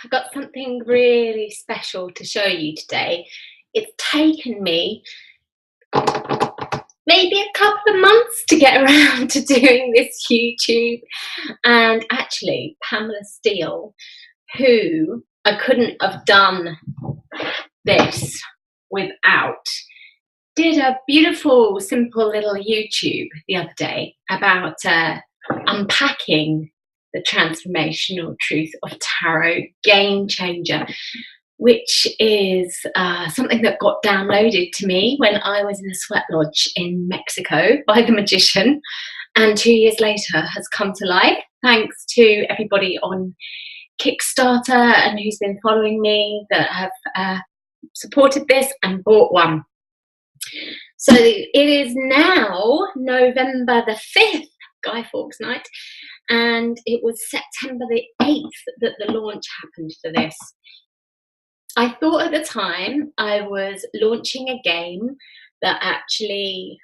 I've got something really special to show you today. It's taken me maybe a couple of months to get around to doing this YouTube. And actually, Pamela Steele, who I couldn't have done this without, did a beautiful, simple little YouTube the other day about unpacking the transformational truth of tarot, game changer, which is something that got downloaded to me when I was in a sweat lodge in Mexico by the magician, and 2 years later has come to life thanks to everybody on Kickstarter and who's been following me that have supported this and bought one. So it is now November the 5th, Guy Fawkes night, and it was September the 8th that the launch happened for this. I thought at the time I was launching a game that actually,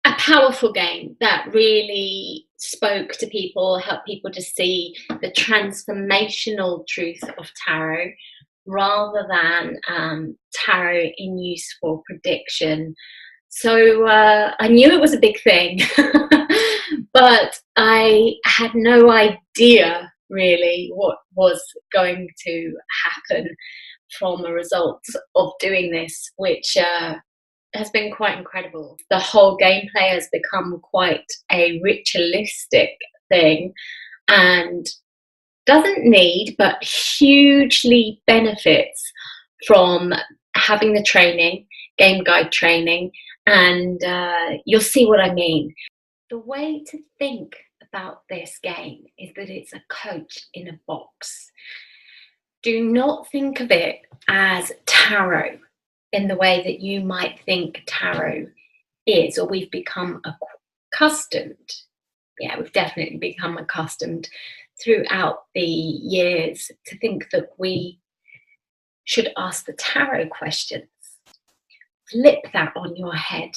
a powerful game that really spoke to people, helped people to see the transformational truth of tarot rather than tarot in use for prediction. So I knew it was a big thing, but I had no idea really what was going to happen from a result of doing this, which has been quite incredible. The whole gameplay has become quite a ritualistic thing and doesn't need but hugely benefits from having the training, game guide training, and you'll see what I mean. The way to think about this game is that it's a coach in a box. Do not think of it as tarot in the way that you might think tarot is, or we've become accustomed. Yeah, we've definitely become accustomed throughout the years to think that we should ask the tarot questions. Flip that on your head,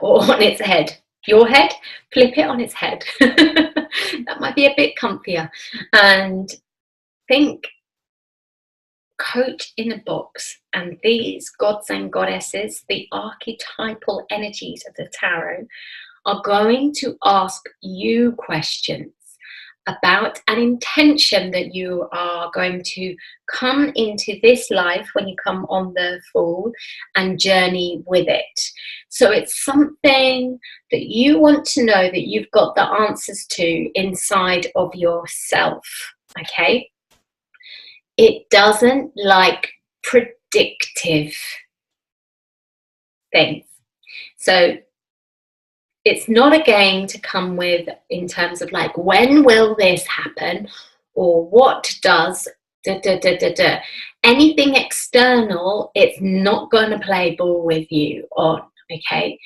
or on its head. Your head, flip it on its head. That might be a bit comfier. And think coach in a box, and these gods and goddesses, the archetypal energies of the tarot, are going to ask you questions about an intention that you are going to come into this life when you come on the Fool and journey with it. So it's something that you want to know that you've got the answers to inside of yourself, okay? It doesn't like predictive things. So it's not a game to come with in terms of like, when will this happen? Or what does anything external, it's not going to play ball with you on, okay?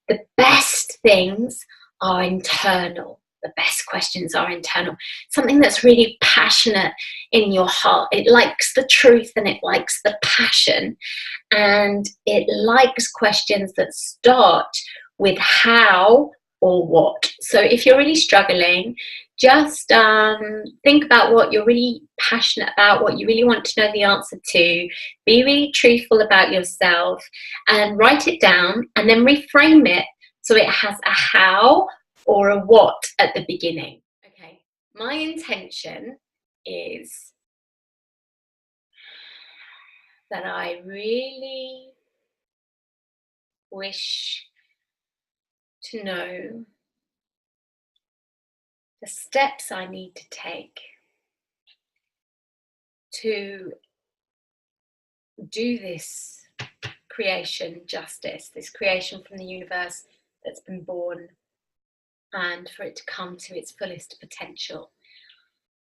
The best things are internal. The best questions are internal. Something that's really passionate in your heart. It likes the truth and it likes the passion. And it likes questions that start with how or what. So if you're really struggling, just think about what you're really passionate about, what you really want to know the answer to. Be really truthful about yourself and write it down, and then reframe it so it has a how or a what at the beginning. Okay, my intention is that I really wish to know the steps I need to take to do this creation justice, this creation from the universe that's been born, and for it to come to its fullest potential.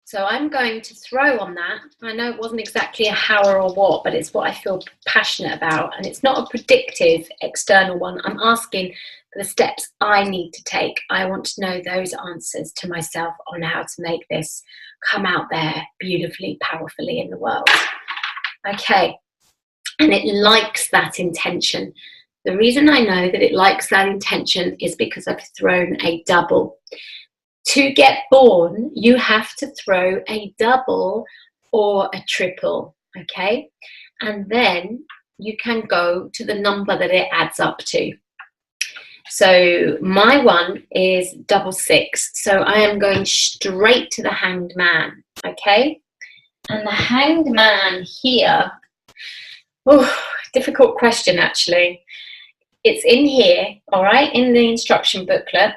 So I'm going to throw on that. I know it wasn't exactly a how or a what, but it's what I feel passionate about. And it's not a predictive external one. I'm asking for the steps I need to take. I want to know those answers to myself on how to make this come out there beautifully, powerfully in the world. Okay. And it likes that intention. The reason I know that it likes that intention is because I've thrown a double. To get born, you have to throw a double or a triple, okay? And then you can go to the number that it adds up to. So my one is 66. So I am going straight to the hanged man, okay? And the hanged man here, oh, difficult question actually. It's in here, all right, in the instruction booklet.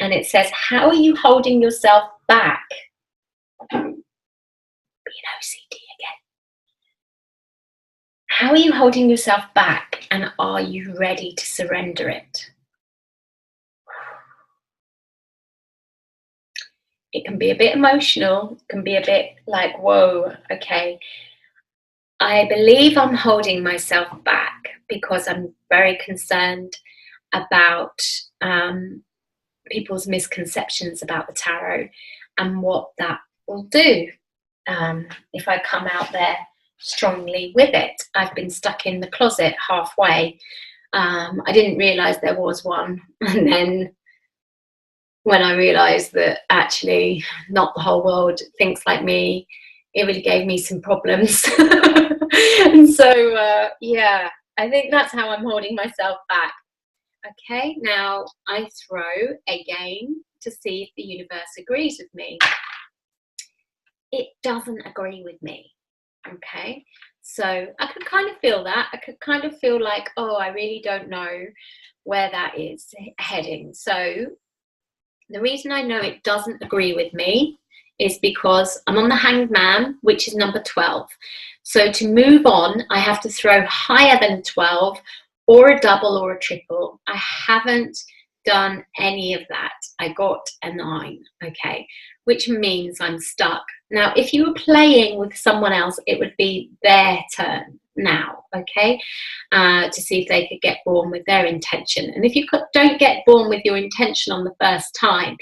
And it says, how are you holding yourself back? Being OCD again. How are you holding yourself back, and are you ready to surrender it? It can be a bit emotional, it can be a bit like, whoa, okay. I believe I'm holding myself back because I'm very concerned about people's misconceptions about the tarot and what that will do if I come out there strongly with it. I've been stuck in the closet halfway. I didn't realise there was one, and then when I realised that actually not the whole world thinks like me, it really gave me some problems. And so yeah, I think that's how I'm holding myself back. Okay, now I throw again to see if the universe agrees with me. It doesn't agree with me. Okay, so I could kind of feel that. I could kind of feel like, oh, I really don't know where that is heading. So the reason I know it doesn't agree with me is because I'm on the hanged man, which is number 12. So to move on, I have to throw higher than 12, or a double or a triple. I haven't done any of that. I got a 9, okay, which means I'm stuck. Now, if you were playing with someone else, it would be their turn now, okay, to see if they could get born with their intention. And if you don't get born with your intention on the first time,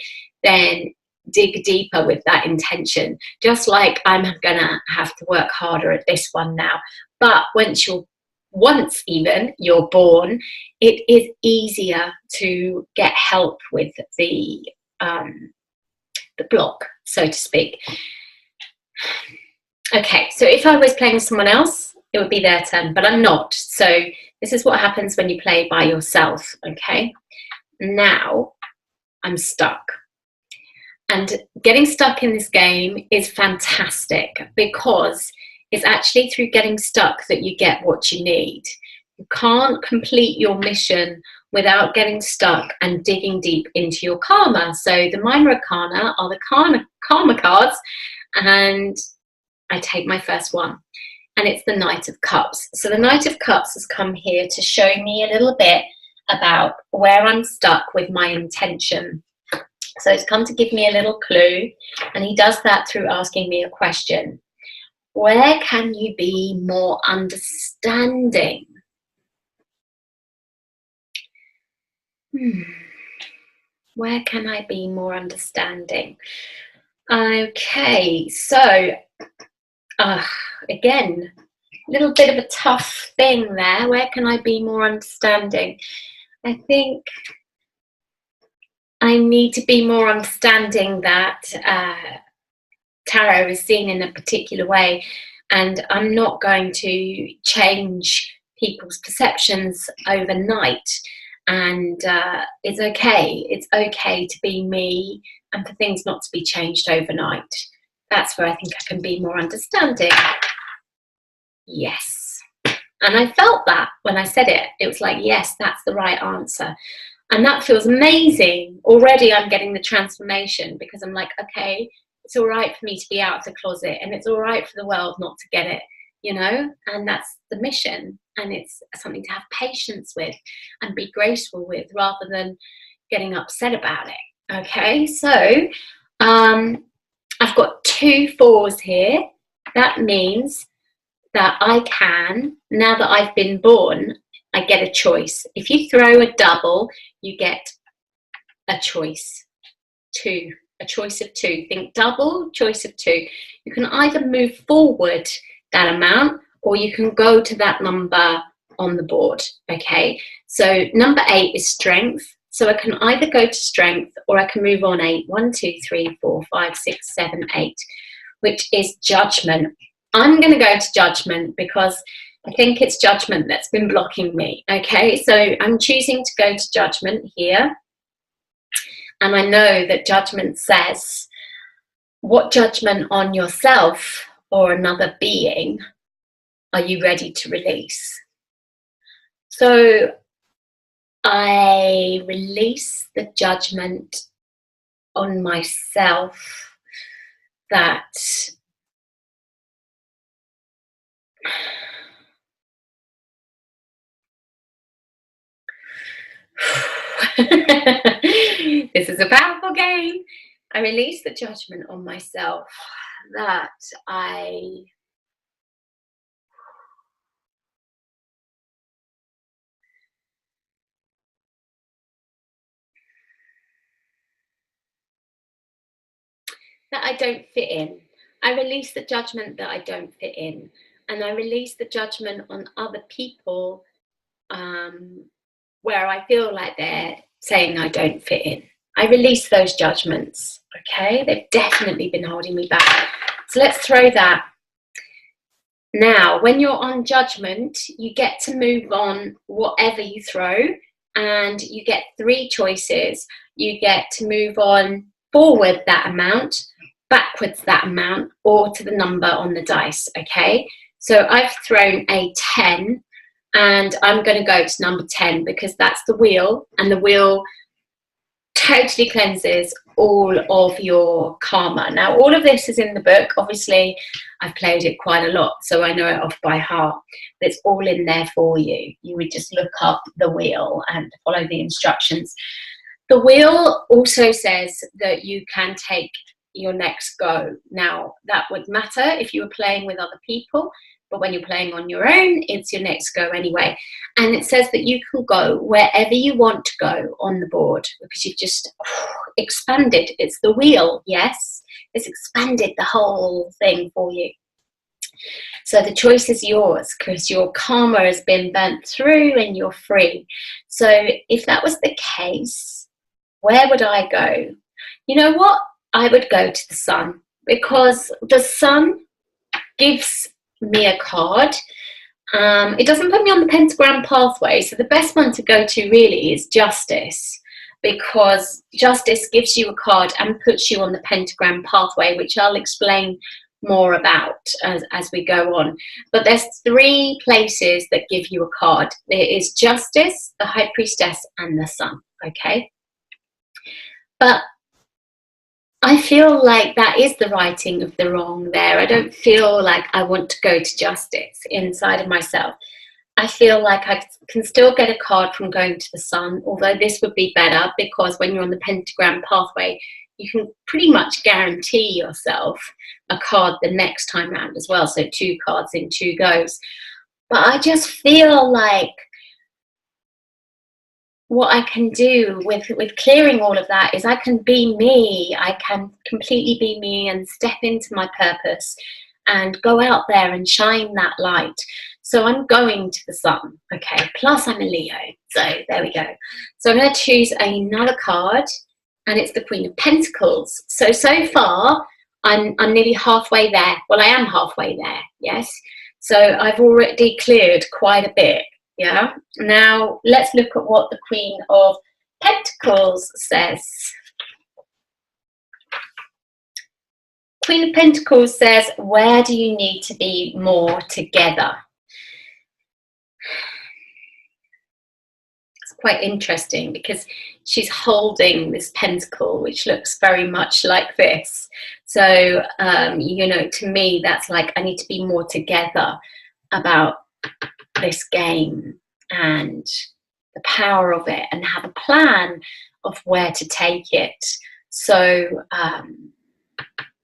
then dig deeper with that intention, just like I'm gonna have to work harder at this one now. But once you're born, it is easier to get help with the block, so to speak. Okay, so if I was playing with someone else, it would be their turn, but I'm not. So this is what happens when you play by yourself, okay? Now I'm stuck. And getting stuck in this game is fantastic because it's actually through getting stuck that you get what you need. You can't complete your mission without getting stuck and digging deep into your karma. So the minor arcana are the karma cards, and I take my first one, and it's the Knight of Cups. So the Knight of Cups has come here to show me a little bit about where I'm stuck with my intention. So it's come to give me a little clue, and he does that through asking me a question. Where can you be more understanding? Where can I be more understanding? Okay, so again, a little bit of a tough thing there. Where can I be more understanding? I think I need to be more understanding that tarot is seen in a particular way, and I'm not going to change people's perceptions overnight. And it's okay. It's okay to be me and for things not to be changed overnight. That's where I think I can be more understanding. Yes. And I felt that when I said it. It was like, yes, that's the right answer. And that feels amazing. Already I'm getting the transformation, because I'm like, okay, it's all right for me to be out of the closet, and it's all right for the world not to get it, you know? And that's the mission. And it's something to have patience with and be graceful with, rather than getting upset about it. Okay, so I've got 2 4s here. That means that I can, now that I've been born, I get a choice. If you throw a double, you get a choice. 2, a choice of 2. Think double, choice of 2. You can either move forward that amount, or you can go to that number on the board, okay? So number 8 is strength. So I can either go to strength or I can move on 8. 1, 2, 3, 4, 5, 6, 7, 8, which is judgment. I'm going to go to judgment because I think it's judgment that's been blocking me. Okay, so I'm choosing to go to judgment here. And I know that judgment says, what judgment on yourself or another being are you ready to release? So I release the judgment on myself that this is a powerful game. I release the judgment on myself that I don't fit in. I release the judgment that I don't fit in. And I release the judgment on other people where I feel like they're saying I don't fit in. I release those judgments, okay? They've definitely been holding me back. So let's throw that. Now, when you're on judgment, you get to move on whatever you throw, and you get 3 choices. You get to move on forward that amount, backwards that amount, or to the number on the dice, okay? So I've thrown a 10, and I'm going to go to number 10 because that's the wheel, and the wheel totally cleanses all of your karma. Now, all of this is in the book. Obviously, I've played it quite a lot, so I know it off by heart. But it's all in there for you. You would just look up the wheel and follow the instructions. The wheel also says that you can take your next go. Now, that would matter if you were playing with other people, but when you're playing on your own, it's your next go anyway. And it says that you can go wherever you want to go on the board because you've just expanded. It's the wheel, yes? It's expanded the whole thing for you. So the choice is yours because your karma has been burnt through and you're free. So if that was the case, where would I go? You know what? I would go to the sun because the sun gives me a card. It doesn't put me on the pentagram pathway, so the best one to go to really is justice, because justice gives you a card and puts you on the pentagram pathway, which I'll explain more about as we go on. But there's 3 places that give you a card. There is justice, the high priestess, and the sun, okay? But I feel like that is the righting of the wrong there. I don't feel like I want to go to justice inside of myself. I feel like I can still get a card from going to the sun, although this would be better because when you're on the pentagram pathway, you can pretty much guarantee yourself a card the next time round as well. So 2 cards in 2 goes. But I just feel like what I can do with clearing all of that is I can be me. I can completely be me and step into my purpose and go out there and shine that light. So I'm going to the sun, okay? Plus I'm a Leo, so there we go. So I'm going to choose another card, and it's the Queen of Pentacles. So far, I'm nearly halfway there. Well, I am halfway there, yes? So I've already cleared quite a bit. Yeah. Now let's look at what the Queen of Pentacles says. Queen of Pentacles says, where do you need to be more together? It's quite interesting because she's holding this pentacle, which looks very much like this. So, you know, to me, that's like, I need to be more together about this game and the power of it and have a plan of where to take it. So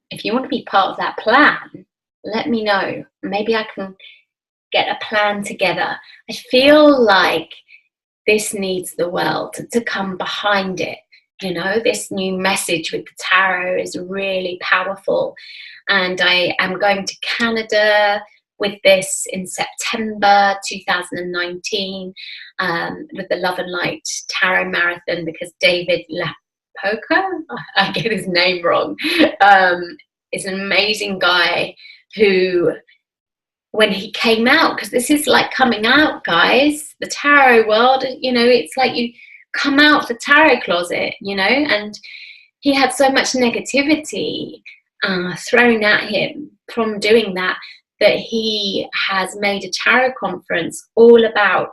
if you want to be part of that plan, let me know. Maybe I can get a plan together. I feel like this needs the world to come behind it. You know, this new message with the tarot is really powerful. And I am going to Canada with this in September 2019 with the Love and Light Tarot Marathon, because David Lapoca, I get his name wrong, is an amazing guy who, when he came out, because this is like coming out, guys, the tarot world, you know, it's like you come out the tarot closet, you know, and he had so much negativity thrown at him from doing that, that he has made a tarot conference all about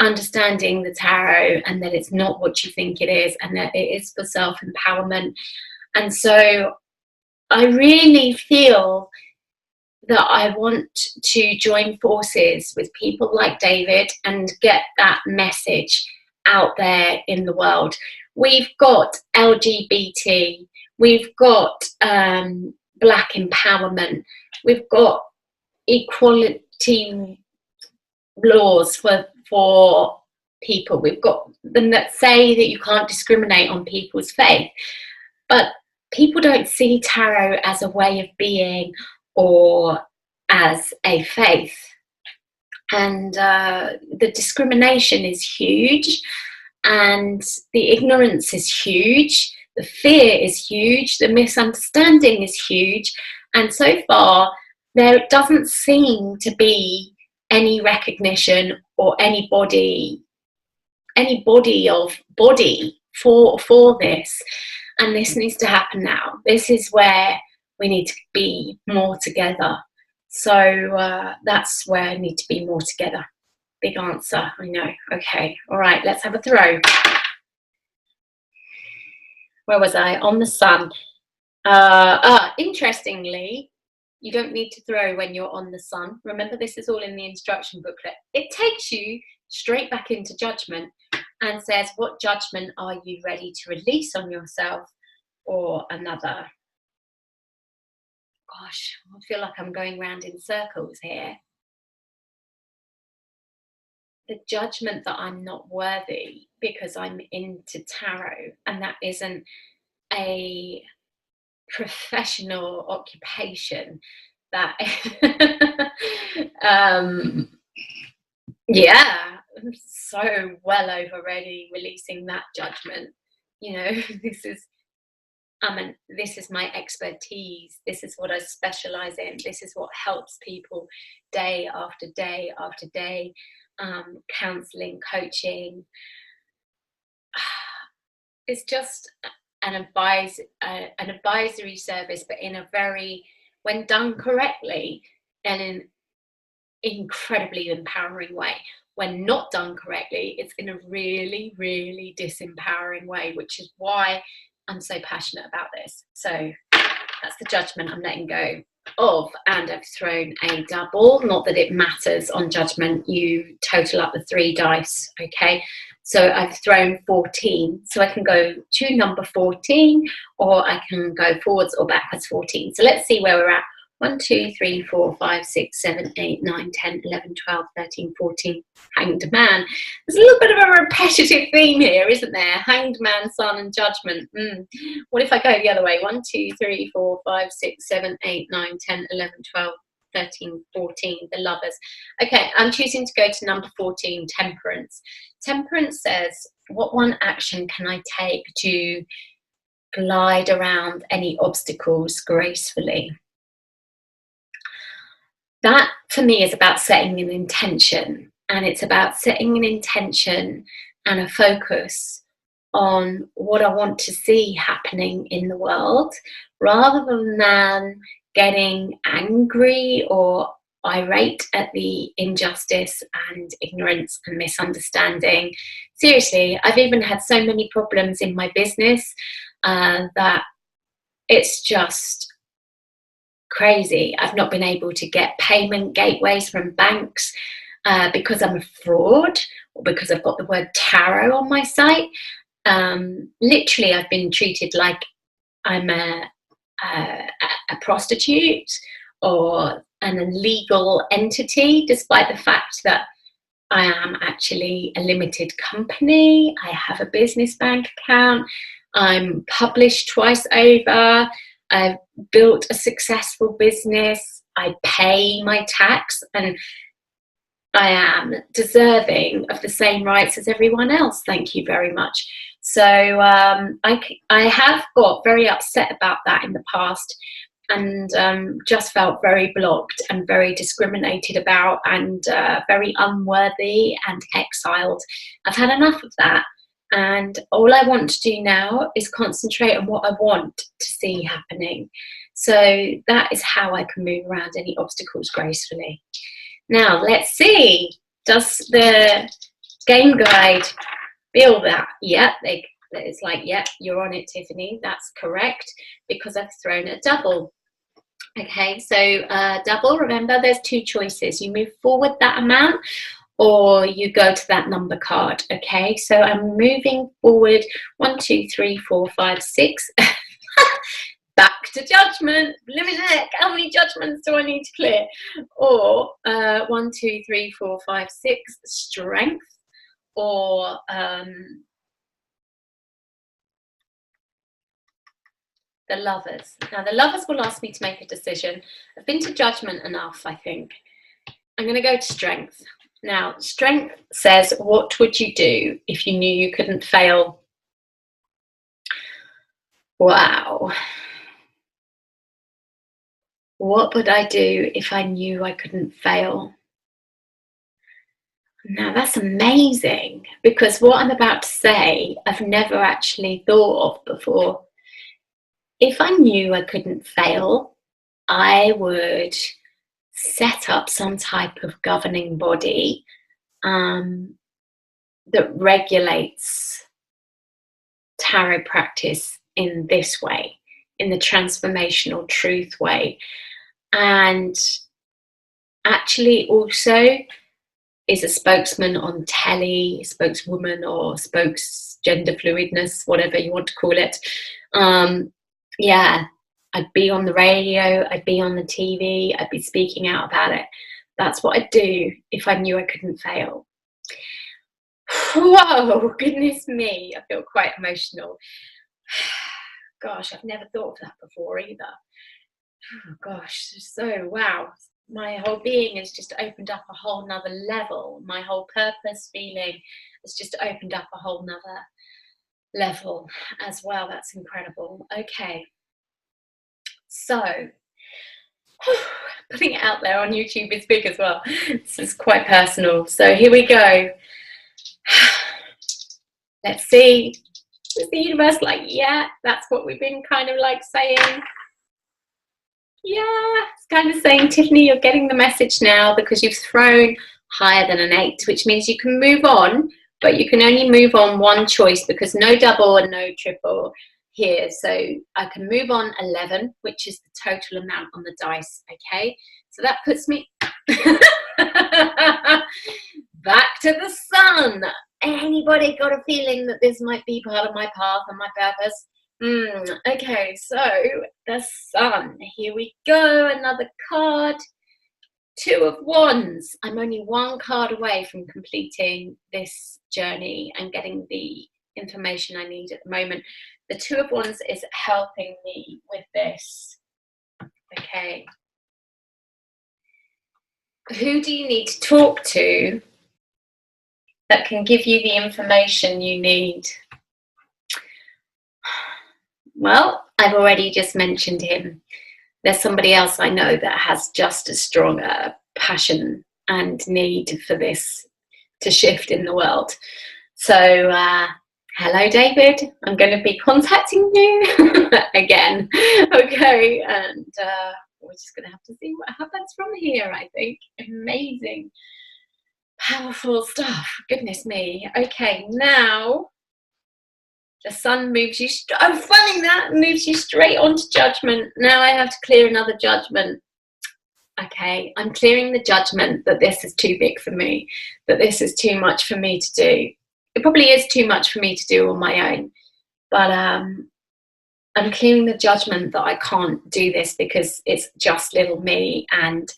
understanding the tarot, and that it's not what you think it is, and that it is for self-empowerment. And so I really feel that I want to join forces with people like David and get that message out there in the world. We've got LGBT, we've got Black empowerment, we've got equality laws for people, we've got them that say that you can't discriminate on people's faith, but people don't see tarot as a way of being or as a faith. And the discrimination is huge, and the ignorance is huge, the fear is huge, the misunderstanding is huge, and so far there doesn't seem to be any recognition or any body of body for this. And this needs to happen now. This is where we need to be more together. So that's where I need to be more together. Big answer, I know. Okay, all right, let's have a throw. Where was I? On the sun. Interestingly, you don't need to throw when you're on the sun. Remember, this is all in the instruction booklet. It takes you straight back into judgment and says, what judgment are you ready to release on yourself or another? Gosh, I feel like I'm going round in circles here. The judgment that I'm not worthy because I'm into tarot, and that isn't a professional occupation. That yeah, I'm so well over ready releasing that judgment. You know, this is my expertise. This is what I specialize in. This is what helps people day after day after day. Counseling, coaching. It's just an advisory service, but in a very, when done correctly, and in an incredibly empowering way. When not done correctly, it's in a really, really disempowering way, which is why I'm so passionate about this. So that's the judgment I'm letting go of, and I've thrown a double. Not that it matters on judgment, you total up the 3 dice, okay? So I've thrown 14, so I can go to number 14, or I can go forwards or backwards 14. So let's see where we're at. 1, 2, 3, 4, 5, 6, 7, 8, 9, 10, 11, 12, 13, 14. Hanged man. There's a little bit of a repetitive theme here, isn't there? Hanged man, sun, and judgment. What if I go the other way? 1, 2, 3, 4, 5, 6, 7, 8, 9, 10, 11, 12, 13, 14. The lovers. Okay, I'm choosing to go to number 14, temperance. Temperance says, what one action can I take to glide around any obstacles gracefully? That, for me, is about setting an intention, and it's about setting an intention and a focus on what I want to see happening in the world, rather than getting angry or irate at the injustice and ignorance and misunderstanding. Seriously, I've even had so many problems in my business that it's just crazy. I've not been able to get payment gateways from banks because I'm a fraud, or because I've got the word tarot on my site. Literally, I've been treated like I'm a prostitute or an illegal entity, despite the fact that I am actually a limited company. I have a business bank account. I'm published twice over. I've built a successful business. I pay my tax, and I am deserving of the same rights as everyone else. Thank you very much. So I have got very upset about that in the past, and just felt very blocked and very discriminated about, and very unworthy and exiled. I've had enough of that. And all I want to do now is concentrate on what I want to see happening. So that is how I can move around any obstacles gracefully. Now, let's see. Does the game guide feel that? Yeah, it's like, yeah, you're on it, Tiffany. That's correct, because I've thrown a double. Okay, so double, remember, there's two choices. You move forward that amount, or you go to that number card. Okay, so I'm moving forward 1, 2, 3, 4, 5, 6. Back to judgment. Limit it. How many judgments do I need to clear? Or 1, 2, 3, 4, 5, 6. Strength. Or the lovers. Now, the lovers will ask me to make a decision. I've been to judgment enough, I think. I'm going to go to strength. Now, strength says, what would you do if you knew you couldn't fail? Wow. What would I do if I knew I couldn't fail? Now, that's amazing, because what I'm about to say, I've never actually thought of before. If I knew I couldn't fail, I would set up some type of governing body that regulates tarot practice in this way, in the transformational truth way, and actually also is a spokesman on telly, spokeswoman, or spokes gender fluidness, whatever you want to call it. Yeah, I'd be on the radio, I'd be on the TV, I'd be speaking out about it. That's what I'd do if I knew I couldn't fail. Whoa, goodness me, I feel quite emotional. Gosh, I've never thought of that before either. Oh gosh, so wow, my whole being has just opened up a whole nother level. My whole purpose feeling has just opened up a whole nother level as well. That's incredible. Okay, so putting it out there on YouTube is big as well. This is quite personal. So here we go. Let's see. Is the universe like, yeah, that's what we've been kind of like saying? Yeah, it's kind of saying, Tiffany, you're getting the message now, because you've thrown higher than an 8, which means you can move on, but you can only move on one choice, because no double and no triple here. So I can move on 11, which is the total amount on the dice. Okay, so that puts me back to the sun. Anybody got a feeling that this might be part of my path and my purpose? Okay, so the sun. Here we go, another card. 2 of Wands. I'm only one card away from completing this journey and getting the information I need at the moment. The 2 of Wands is helping me with this. Okay. Who do you need to talk to that can give you the information you need? Well, I've already just mentioned him. There's somebody else I know that has just as strong a passion and need for this to shift in the world. So, hello, David. I'm going to be contacting you again. Okay, and we're just going to have to see what happens from here, I think. Amazing. Powerful stuff. Goodness me. Okay, now the sun moves you, I'm funny that, moves you straight onto judgment. Now I have to clear another judgment. Okay, I'm clearing the judgment that this is too big for me, that this is too much for me to do. It probably is too much for me to do on my own, but I'm clearing the judgment that I can't do this because it's just little me, and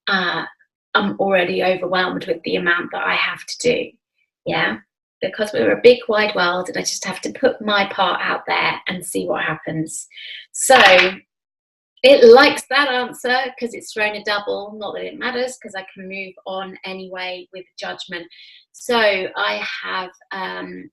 I'm already overwhelmed with the amount that I have to do. Yeah, because we're a big wide world, and I just have to put my part out there and see what happens. So It likes that answer because it's thrown a double. Not that it matters because I can move on anyway with judgment. So I have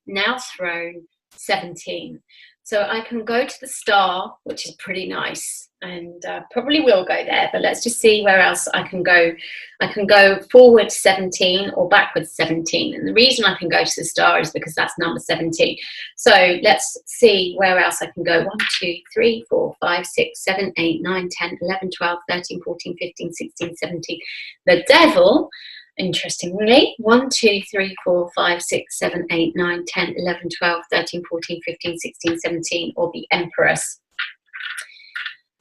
now thrown 17. So I can go to the star, which is pretty nice, and probably will go there. But let's just see where else I can go. I can go forward 17 or backwards 17. And the reason I can go to the star is because that's number 17. So let's see where else I can go. 1, 2, 3, 4, 5, 6, 7, 8, 9, 10, 11, 12, 13, 14, 15, 16, 17. The devil, interestingly, 1, 2, 3, 4, 5, 6, 7, 8, 9, 10, 11, 12, 13, 14, 15, 16, 17, or the Empress.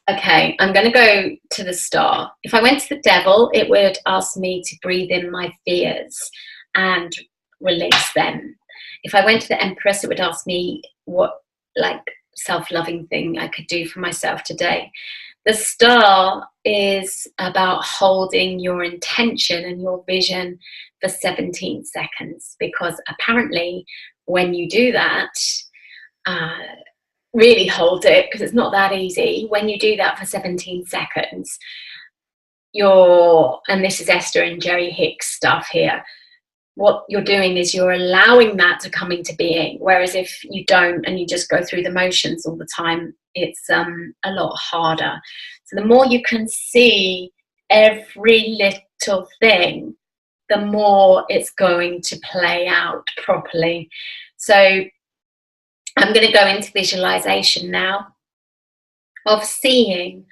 Okay, I'm going to go to the star. If I went to the devil, it would ask me to breathe in my fears and release them. If I went to the Empress, it would ask me what, like, self-loving thing I could do for myself today. The star is about holding your intention and your vision for 17 seconds, because apparently when you do that, really hold it, because it's not that easy. When you do that for 17 seconds, and this is Esther and Jerry Hicks stuff here, what you're doing is you're allowing that to come into being. Whereas if you don't and you just go through the motions all the time, it's a lot harder. So the more you can see every little thing, the more it's going to play out properly. So I'm going to go into visualization now of seeing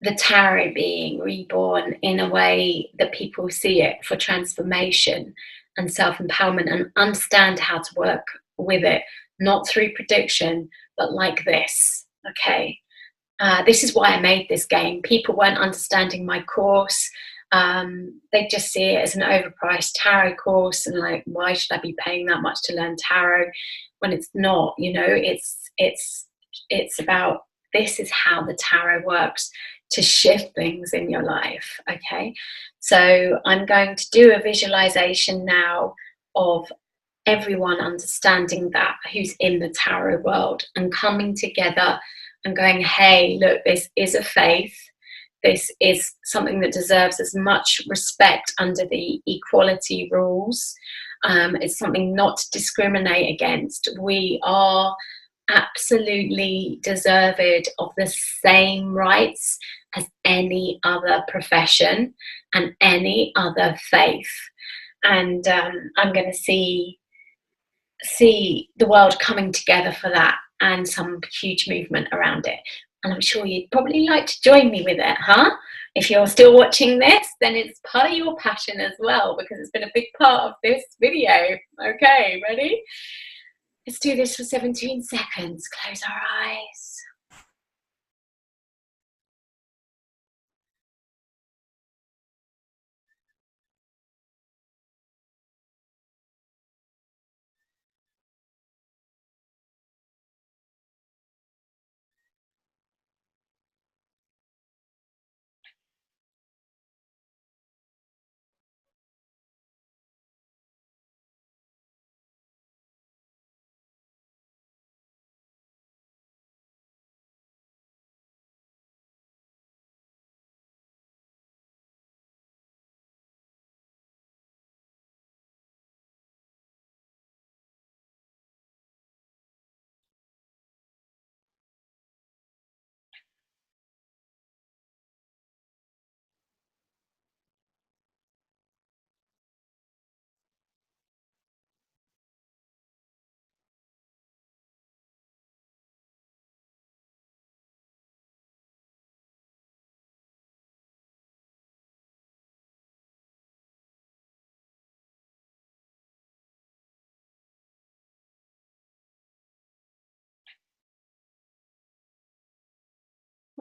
the tarot being reborn in a way that people see it, for transformation and self-empowerment, and understand how to work with it, not through prediction, but like this. Okay, this is why I made this game. People weren't understanding my course. They just see it as an overpriced tarot course, and like, why should I be paying that much to learn tarot when it's not? You know, it's about, this is how the tarot works to shift things in your life. Okay, so I'm going to do a visualization now of everyone understanding that, who's in the tarot world, and coming together and going, hey, look, this is a faith. This is something that deserves as much respect under the equality rules. It's something not to discriminate against. We are absolutely deserved of the same rights as any other profession and any other faith. And I'm going to see the world coming together for that, and some huge movement around it. And I'm sure you'd probably like to join me with it, huh? If you're still watching this, then it's part of your passion as well, because it's been a big part of this video. Okay, ready? Let's do this for 17 seconds. Close our eyes.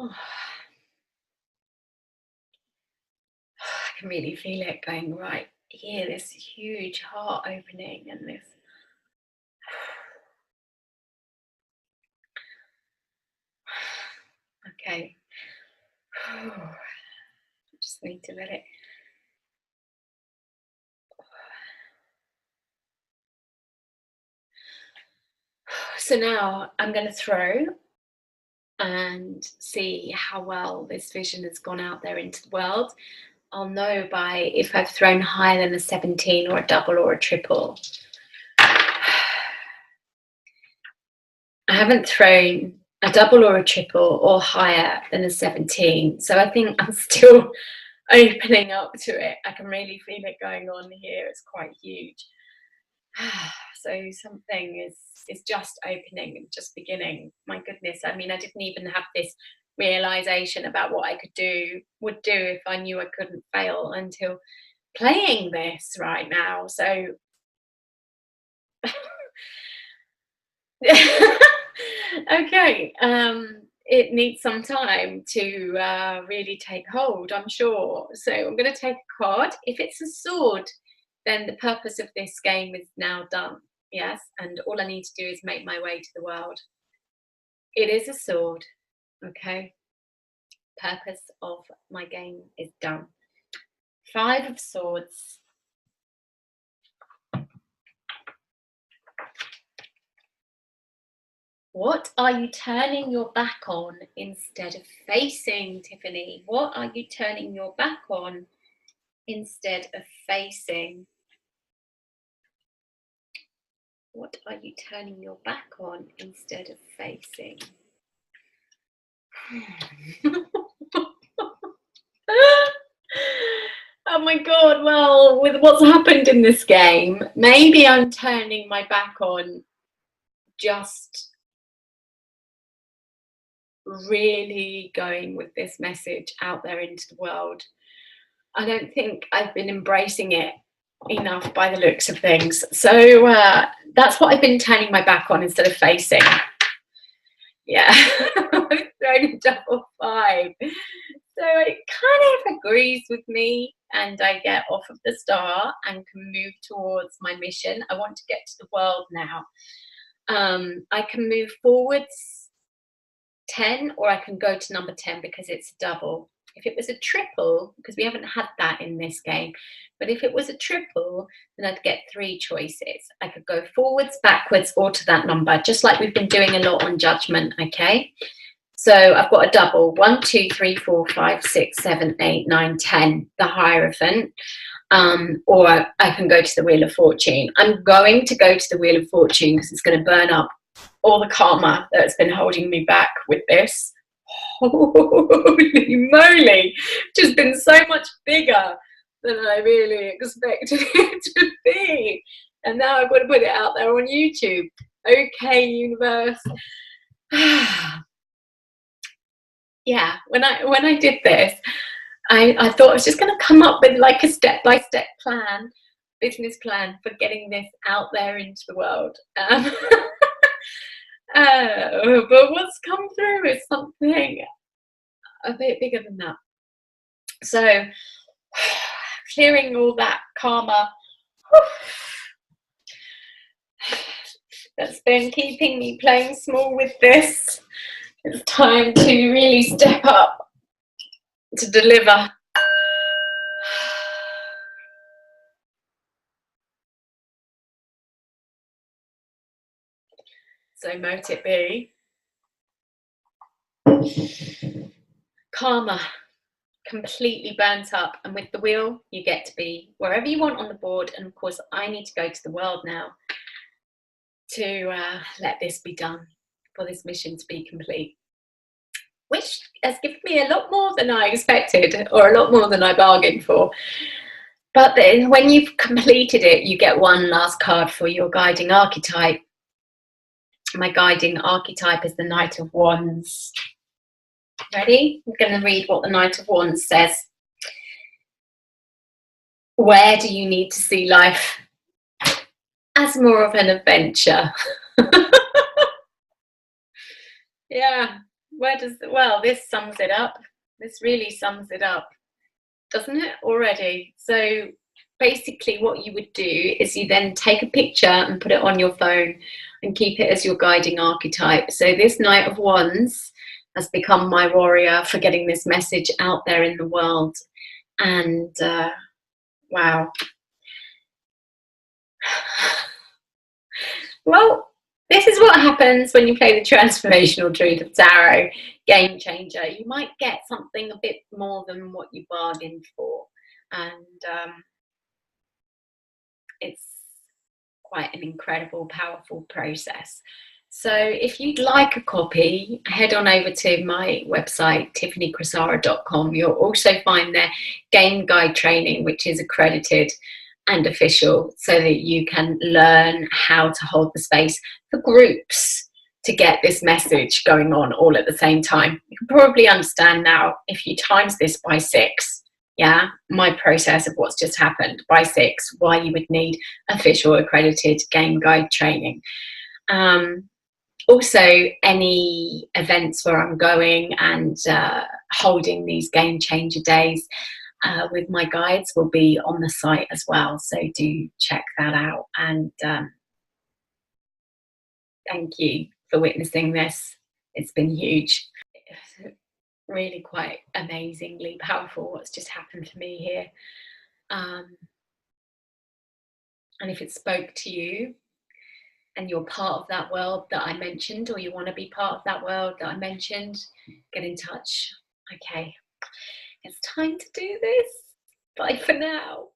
Oh, I can really feel it going right here, this huge heart opening, and this. Okay. Just need to let it. So now I'm going to throw and see how well this vision has gone out there into the world. I'll know by if I've thrown higher than a 17 or a double or a triple. I haven't thrown a double or a triple or higher than a 17. So I think I'm still opening up to it. I can really feel it going on here. It's quite huge. So something is just opening and just beginning. My goodness. I mean, I didn't even have this realization about what I would do if I knew I couldn't fail until playing this right now. So okay, it needs some time to really take hold, I'm sure. So I'm going to take a card. If it's a sword, then the purpose of this game is now done. Yes, and all I need to do is make my way to the world. It is a sword. Okay, purpose of my game is done. 5 of Swords. What are you turning your back on instead of facing, Tiffany? What are you turning your back on instead of facing? What are you turning your back on instead of facing? Oh my God, well, with what's happened in this game, maybe I'm turning my back on just really going with this message out there into the world. I don't think I've been embracing it enough by the looks of things. So that's what I've been turning my back on instead of facing. Yeah, I've thrown a double 5. So it kind of agrees with me, and I get off of the star and can move towards my mission. I want to get to the world now. I can move forwards 10, or I can go to number 10 because it's a double. If it was a triple, because we haven't had that in this game, but if it was a triple, then I'd get 3 choices. I could go forwards, backwards, or to that number, just like we've been doing a lot on judgment, okay? So I've got a double, 1, 2, 3, 4, 5, 6, 7, 8, 9, 10, the Hierophant. Or I can go to the Wheel of Fortune. I'm going to go to the Wheel of Fortune because it's going to burn up all the karma that's been holding me back with this. Holy moly, just been so much bigger than I really expected it to be. And now I've got to put it out there on YouTube. Okay, universe. Yeah, when I did this, I thought I was just going to come up with like a step-by-step plan, business plan for getting this out there into the world. But what's come through is something a bit bigger than that. So clearing all that karma that's been keeping me playing small with this. It's time to really step up to deliver. So mote it be. Karma completely burnt up, and with the wheel you get to be wherever you want on the board, and of course I need to go to the world now to let this be done, for this mission to be complete, which has given me a lot more than I expected, or a lot more than I bargained for. But then when you've completed it, you get one last card for your guiding archetype. My guiding archetype is the Knight of Wands. Ready? I'm going to read what the Knight of Wands says. Where do you need to see life as more of an adventure? Yeah, well, this sums it up. This really sums it up, doesn't it, already? So basically what you would do is you then take a picture and put it on your phone and keep it as your guiding archetype. So this Knight of Wands has become my warrior for getting this message out there in the world. And wow. Well, This is what happens when you play the transformational truth of tarot, game changer. You might get something a bit more than what you bargained for, and it's quite an incredible, powerful process. So if you'd like a copy, head on over to my website, tiffanycrosara.com. You'll also find their game guide training, which is accredited and official, so that you can learn how to hold the space for groups to get this message going on all at the same time. You can probably understand now, if you times this by 6, yeah, my process of what's just happened by 6, why you would need official accredited game guide training. Also, any events where I'm going and holding these game changer days with my guides will be on the site as well. So do check that out. And thank you for witnessing this. It's been huge. It's really quite amazingly powerful what's just happened to me here. And if it spoke to you, and you're part of that world that I mentioned, or you want to be part of that world that I mentioned, get in touch. Okay, it's time to do this. Bye for now.